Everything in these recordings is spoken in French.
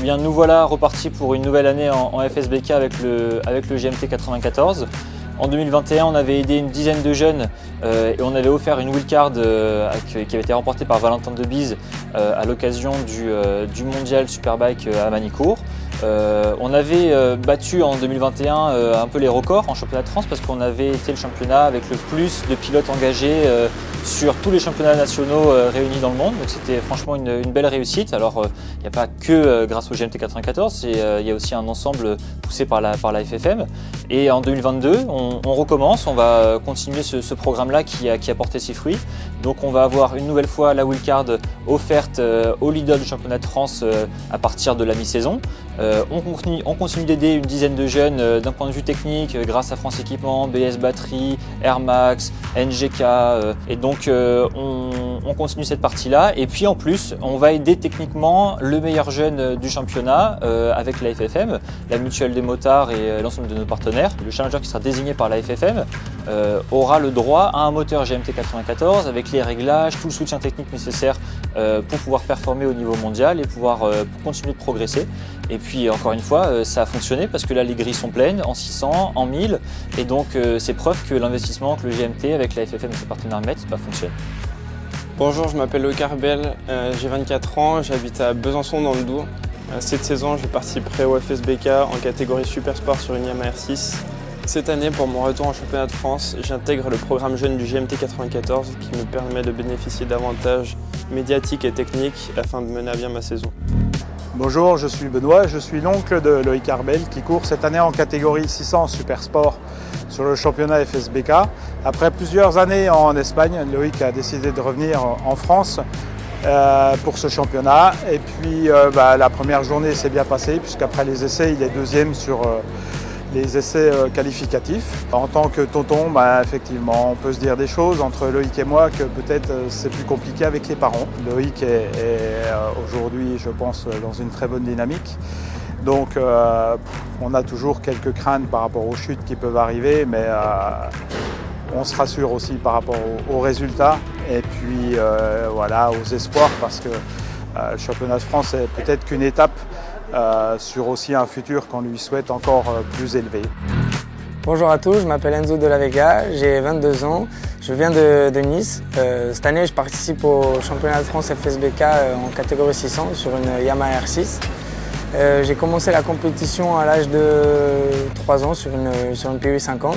bien, nous voilà repartis pour une nouvelle année en FSBK avec le GMT 94. En 2021, on avait aidé une dizaine de jeunes et on avait offert une wildcard qui avait été remportée par Valentin Debise à l'occasion du mondial Superbike à Manicourt. On avait battu en 2021 un peu les records en championnat de France parce qu'on avait été le championnat avec le plus de pilotes engagés sur tous les championnats nationaux réunis dans le monde. Donc c'était franchement une belle réussite. Alors il n'y a pas que grâce au GMT 94, il y a aussi un ensemble poussé par la FFM. Et en 2022, on recommence, on va continuer ce programme-là qui a porté ses fruits. Donc on va avoir une nouvelle fois la wildcard offerte au leader du championnat de France à partir de la mi-saison. On continue d'aider une dizaine de jeunes d'un point de vue technique grâce à France Équipement, BS Batterie, Air Max, NGK. Et donc on continue cette partie-là. Et puis en plus, on va aider techniquement le meilleur jeune du championnat avec la FFM, la Mutuelle des motards et l'ensemble de nos partenaires. Le challenger qui sera désigné par la FFM aura le droit à un moteur GMT 94 avec les réglages, tout le soutien technique nécessaire pour pouvoir performer au niveau mondial et pouvoir continuer de progresser. Et puis encore une fois, ça a fonctionné parce que là les grilles sont pleines en 600, en 1000 et donc c'est preuve que l'investissement que le GMT avec la FFM et ses partenaires mettent fonctionne. Bonjour, je m'appelle Loïc Arbel, j'ai 24 ans, j'habite à Besançon dans le Doubs. Cette saison, je participerai au FSBK en catégorie Super Sport sur une Yamaha R6. Cette année, pour mon retour en championnat de France, j'intègre le programme jeune du GMT 94 qui me permet de bénéficier d'avantages médiatiques et techniques afin de mener à bien ma saison. Bonjour, je suis Benoît, je suis l'oncle de Loïc Arbel qui court cette année en catégorie 600 Super Sport sur le championnat FSBK. Après plusieurs années en Espagne, Loïc a décidé de revenir en France pour ce championnat. Et puis la première journée s'est bien passée puisqu'après les essais, il est deuxième sur les essais qualificatifs. En tant que tonton, effectivement, on peut se dire des choses entre Loïc et moi que peut-être c'est plus compliqué avec les parents. Loïc est aujourd'hui, je pense, dans une très bonne dynamique. Donc on a toujours quelques craintes par rapport aux chutes qui peuvent arriver, mais on se rassure aussi par rapport aux résultats et puis voilà, aux espoirs parce que le championnat de France est peut-être qu'une étape sur aussi un futur qu'on lui souhaite encore plus élevé. Bonjour à tous, je m'appelle Enzo de la Vega, j'ai 22 ans, je viens de Nice. Cette année, je participe au championnat de France FSBK en catégorie 600 sur une Yamaha R6. J'ai commencé la compétition à l'âge de 3 ans sur une PU 50.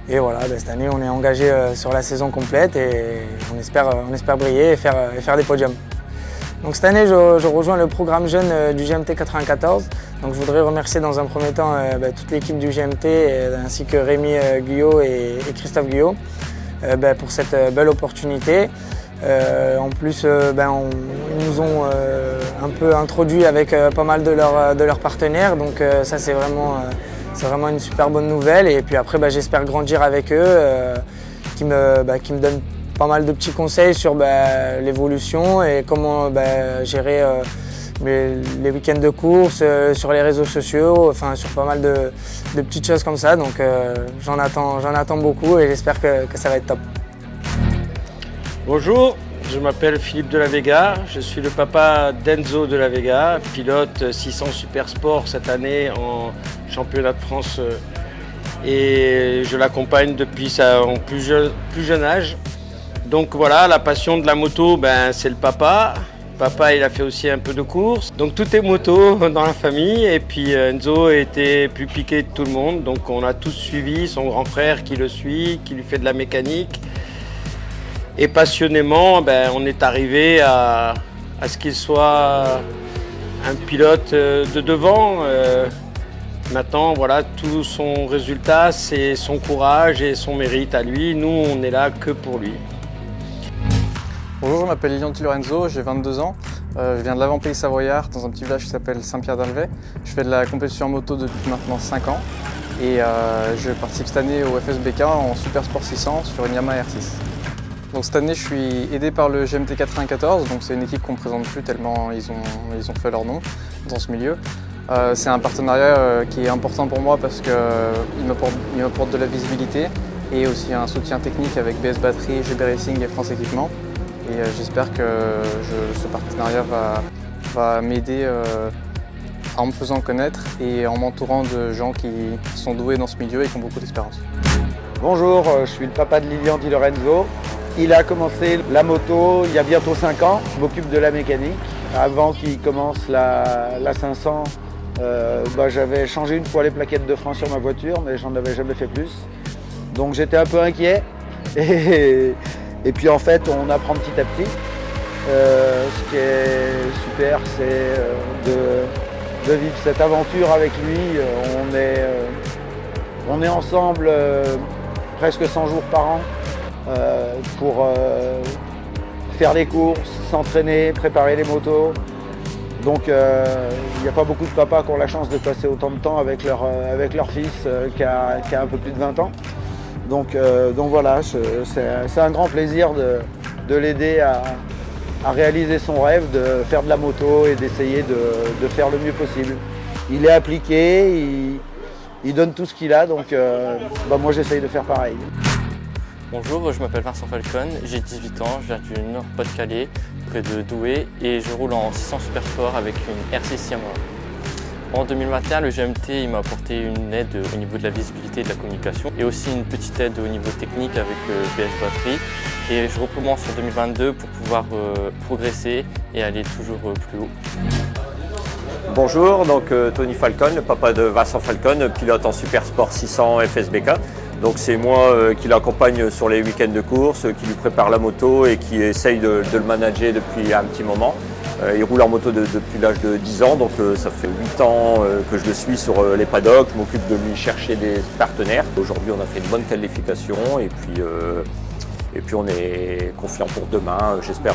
Et voilà, cette année, on est engagé sur la saison complète et on espère briller et faire des podiums. Donc cette année, je rejoins le programme jeune du GMT 94. Donc je voudrais remercier dans un premier temps toute l'équipe du GMT ainsi que Rémi Guyot et Christophe Guyot pour cette belle opportunité. En plus, ils nous ont un peu introduits avec pas mal de leurs partenaires. Donc ça, c'est vraiment une super bonne nouvelle. Et puis après, j'espère grandir avec eux, qui me donnent pas mal de petits conseils sur l'évolution et comment gérer les week-ends de course, sur les réseaux sociaux, enfin sur pas mal de petites choses comme ça. Donc j'en attends beaucoup et j'espère que ça va être top. Bonjour, je m'appelle Philippe de la Vega, je suis le papa d'Enzo de la Vega, pilote 600 Super Sport cette année en championnat de France et je l'accompagne depuis son plus jeune âge. Donc voilà, la passion de la moto, c'est le papa. Papa, il a fait aussi un peu de course. Donc tout est moto dans la famille. Et puis Enzo était plus piqué de tout le monde. Donc on a tous suivi son grand frère qui le suit, qui lui fait de la mécanique. Et passionnément, on est arrivé à ce qu'il soit un pilote de devant. Maintenant, voilà, tout son résultat, c'est son courage et son mérite à lui. Nous, on est là que pour lui. Bonjour, je m'appelle Lilian Di Lorenzo, j'ai 22 ans. Je viens de l'avant-pays savoyard, dans un petit village qui s'appelle Saint-Pierre-d'Alvet. Je fais de la compétition en moto depuis maintenant 5 ans. Et je participe cette année au FSBK en Super Sport 600 sur une Yamaha R6. Donc cette année, je suis aidé par le GMT 94, donc c'est une équipe qu'on ne présente plus tellement ils ont fait leur nom dans ce milieu. C'est un partenariat qui est important pour moi parce qu'il m'apporte de la visibilité et aussi un soutien technique avec BS Batterie, GB Racing et France Équipement. Et j'espère que ce partenariat va m'aider en me faisant connaître et en m'entourant de gens qui sont doués dans ce milieu et qui ont beaucoup d'expérience. Bonjour, je suis le papa de Lilian Di Lorenzo. Il a commencé la moto il y a bientôt 5 ans. Je m'occupe de la mécanique. Avant qu'il commence la 500, j'avais changé une fois les plaquettes de frein sur ma voiture, mais j'en avais jamais fait plus. Donc j'étais un peu inquiet. Et puis en fait, on apprend petit à petit. Ce qui est super, c'est de vivre cette aventure avec lui. On est ensemble presque 100 jours par an pour faire les courses, s'entraîner, préparer les motos. Donc il n'y a pas beaucoup de papas qui ont la chance de passer autant de temps avec leur fils qui a un peu plus de 20 ans. Donc voilà, c'est un grand plaisir de l'aider à réaliser son rêve, de faire de la moto et d'essayer de faire le mieux possible. Il est appliqué, il donne tout ce qu'il a, donc moi j'essaye de faire pareil. Bonjour, je m'appelle Vincent Falcon, j'ai 18 ans, je viens du Nord-Pas-de-Calais, près de Douai, et je roule en 600 Super Sport avec une R6 Yamaha. En 2021, le GMT m'a apporté une aide au niveau de la visibilité et de la communication et aussi une petite aide au niveau technique avec BS Batterie. Et je recommence en 2022 pour pouvoir progresser et aller toujours plus haut. Bonjour, donc Tony Falcon, le papa de Vincent Falcon, pilote en Super Sport 600 FSBK. Donc c'est moi qui l'accompagne sur les week-ends de course, qui lui prépare la moto et qui essaye de le manager depuis un petit moment. Il roule en moto depuis l'âge de 10 ans, donc ça fait 8 ans que je le suis sur les paddocks. Je m'occupe de lui chercher des partenaires. Aujourd'hui, on a fait une bonne qualification et puis on est confiant pour demain. J'espère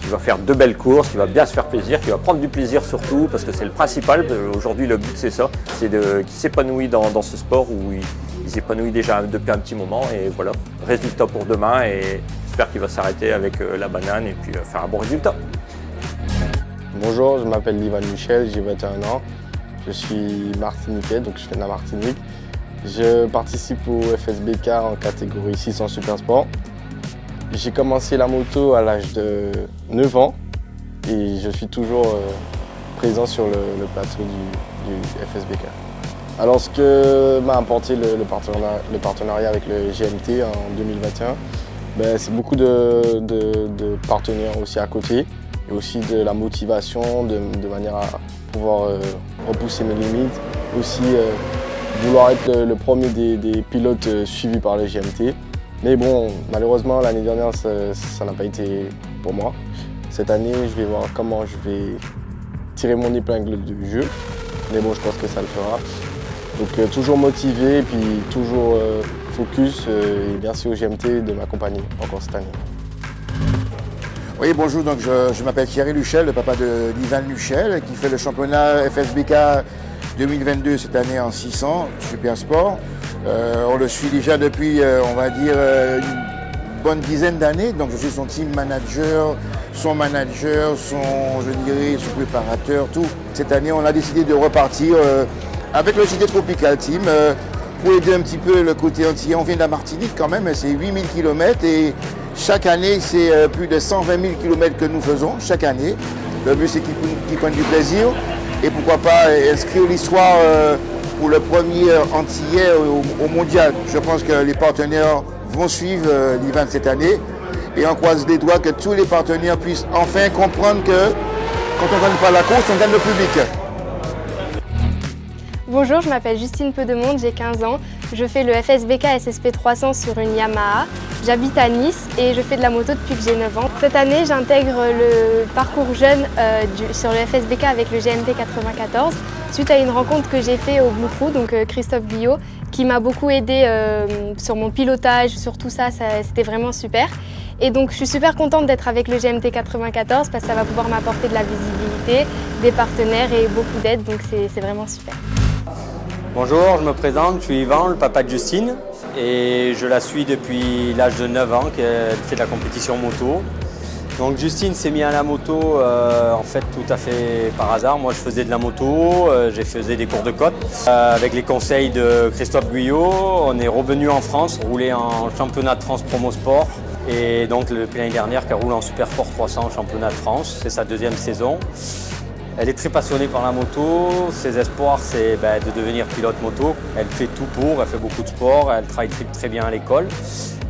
qu'il va faire de belles courses, qu'il va bien se faire plaisir, qu'il va prendre du plaisir surtout, parce que c'est le principal. Aujourd'hui, le but c'est ça, c'est qu'il s'épanouit dans ce sport où il s'épanouit déjà depuis un petit moment. Et voilà, résultat pour demain et j'espère qu'il va s'arrêter avec la banane et puis faire un bon résultat. Bonjour, je m'appelle Ivan Michel, j'ai 21 ans. Je suis martiniquais, donc je fais de la Martinique. Je participe au FSBK en catégorie 600 Super Sport. J'ai commencé la moto à l'âge de 9 ans et je suis toujours présent sur le plateau du FSBK. Alors ce que m'a apporté le partenariat avec le GMT en 2021, c'est beaucoup de partenaires aussi à côté. Et aussi de la motivation, de manière à pouvoir repousser mes limites. Aussi vouloir être le premier des pilotes suivis par le GMT. Mais bon, malheureusement, l'année dernière, ça n'a pas été pour moi. Cette année, je vais voir comment je vais tirer mon épingle du jeu. Mais bon, je pense que ça le fera. Donc toujours motivé et puis toujours focus. Et merci au GMT de m'accompagner encore cette année. Oui, bonjour, donc je m'appelle Thierry Luchel, le papa d'Ivan Luchel, qui fait le championnat FSBK 2022 cette année en 600 Super Sport. On le suit déjà depuis, on va dire, une bonne dizaine d'années. Donc je suis son team manager, son préparateur, tout. Cette année, on a décidé de repartir avec le JT Tropical Team pour aider un petit peu le côté entier. On vient de la Martinique quand même, c'est 8000 km et chaque année, c'est plus de 120 000 km que nous faisons, chaque année. Le but, c'est qu'ils prennent du plaisir et pourquoi pas inscrire l'histoire pour le premier antillais au mondial. Je pense que les partenaires vont suivre l'Ivan cette année et on croise les doigts que tous les partenaires puissent enfin comprendre que quand on ne gagne pas la course, on gagne le public. Bonjour, je m'appelle Justine Peudemonde, j'ai 15 ans. Je fais le FSBK SSP 300 sur une Yamaha. J'habite à Nice et je fais de la moto depuis que j'ai 9 ans. Cette année, j'intègre le parcours jeune sur le FSBK avec le GMT 94 suite à une rencontre que j'ai faite au Blue Crew, donc Christophe Guyot, qui m'a beaucoup aidé sur mon pilotage, sur tout ça, c'était vraiment super. Et donc je suis super contente d'être avec le GMT 94 parce que ça va pouvoir m'apporter de la visibilité, des partenaires et beaucoup d'aide, donc c'est vraiment super. Bonjour, je me présente, je suis Yvan, le papa de Justine et je la suis depuis l'âge de 9 ans qu'elle fait de la compétition moto. Donc Justine s'est mise à la moto en fait tout à fait par hasard. Moi je faisais de la moto, j'ai fait des cours de côte. Avec les conseils de Christophe Guyot, on est revenu en France, rouler en championnat de France Promo Sport. Et donc l'année dernière qu'elle roule en Super Sport 300 au championnat de France, c'est sa deuxième saison. Elle est très passionnée par la moto. Ses espoirs, c'est de devenir pilote moto. Elle fait tout pour, elle fait beaucoup de sport, elle travaille très bien à l'école.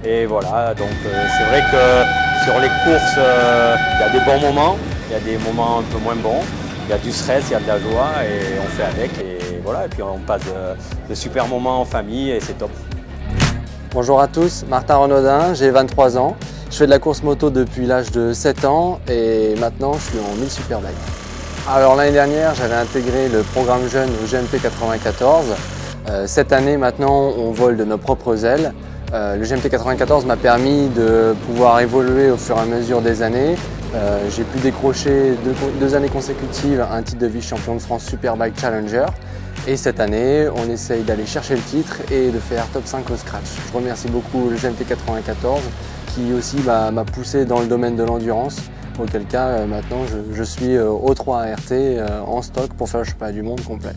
Et voilà, donc c'est vrai que sur les courses, il y a des bons moments, il y a des moments un peu moins bons. Il y a du stress, il y a de la joie et on fait avec. Et voilà, et puis on passe de super moments en famille et c'est top. Bonjour à tous, Martin Renaudin, j'ai 23 ans. Je fais de la course moto depuis l'âge de 7 ans et maintenant je suis en 1000 Superbike. Alors l'année dernière, j'avais intégré le programme jeune au GMT 94. Cette année maintenant, on vole de nos propres ailes. Le GMT 94 m'a permis de pouvoir évoluer au fur et à mesure des années. J'ai pu décrocher deux années consécutives un titre de vice-champion de France Superbike Challenger. Et cette année, on essaye d'aller chercher le titre et de faire top 5 au scratch. Je remercie beaucoup le GMT 94 qui aussi m'a poussé dans le domaine de l'endurance. Auquel cas, maintenant, je suis au 3 ART en stock pour faire le championnat du monde complet.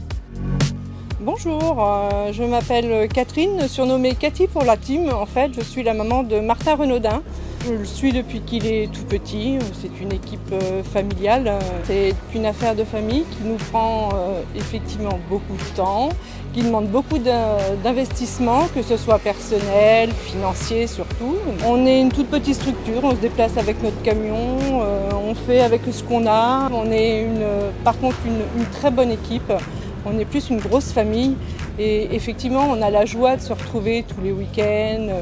Bonjour, je m'appelle Catherine, surnommée Cathy pour la team. En fait, je suis la maman de Martin Renaudin. Je le suis depuis qu'il est tout petit. C'est une équipe familiale. C'est une affaire de famille qui nous prend effectivement beaucoup de temps, qui demande beaucoup d'investissement, que ce soit personnel, financier surtout. On est une toute petite structure, on se déplace avec notre camion, on fait avec ce qu'on a. On est par contre une très bonne équipe. On est plus une grosse famille et effectivement on a la joie de se retrouver tous les week-ends,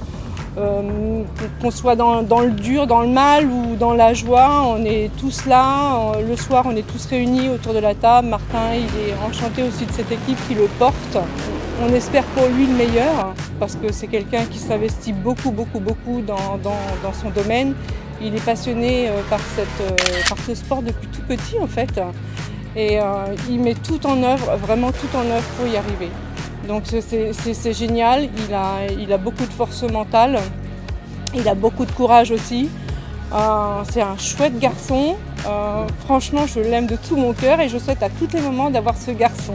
qu'on soit dans le dur, dans le mal ou dans la joie, on est tous là. Le soir on est tous réunis autour de la table. Martin il est enchanté aussi de cette équipe qui le porte. On espère pour lui le meilleur parce que c'est quelqu'un qui s'investit beaucoup dans son domaine. Il est passionné par ce sport depuis tout petit en fait. Et il met tout en œuvre, vraiment tout en œuvre pour y arriver. Donc c'est génial, il a beaucoup de force mentale, il a beaucoup de courage aussi. C'est un chouette garçon, franchement je l'aime de tout mon cœur et je souhaite à tous les moments d'avoir ce garçon.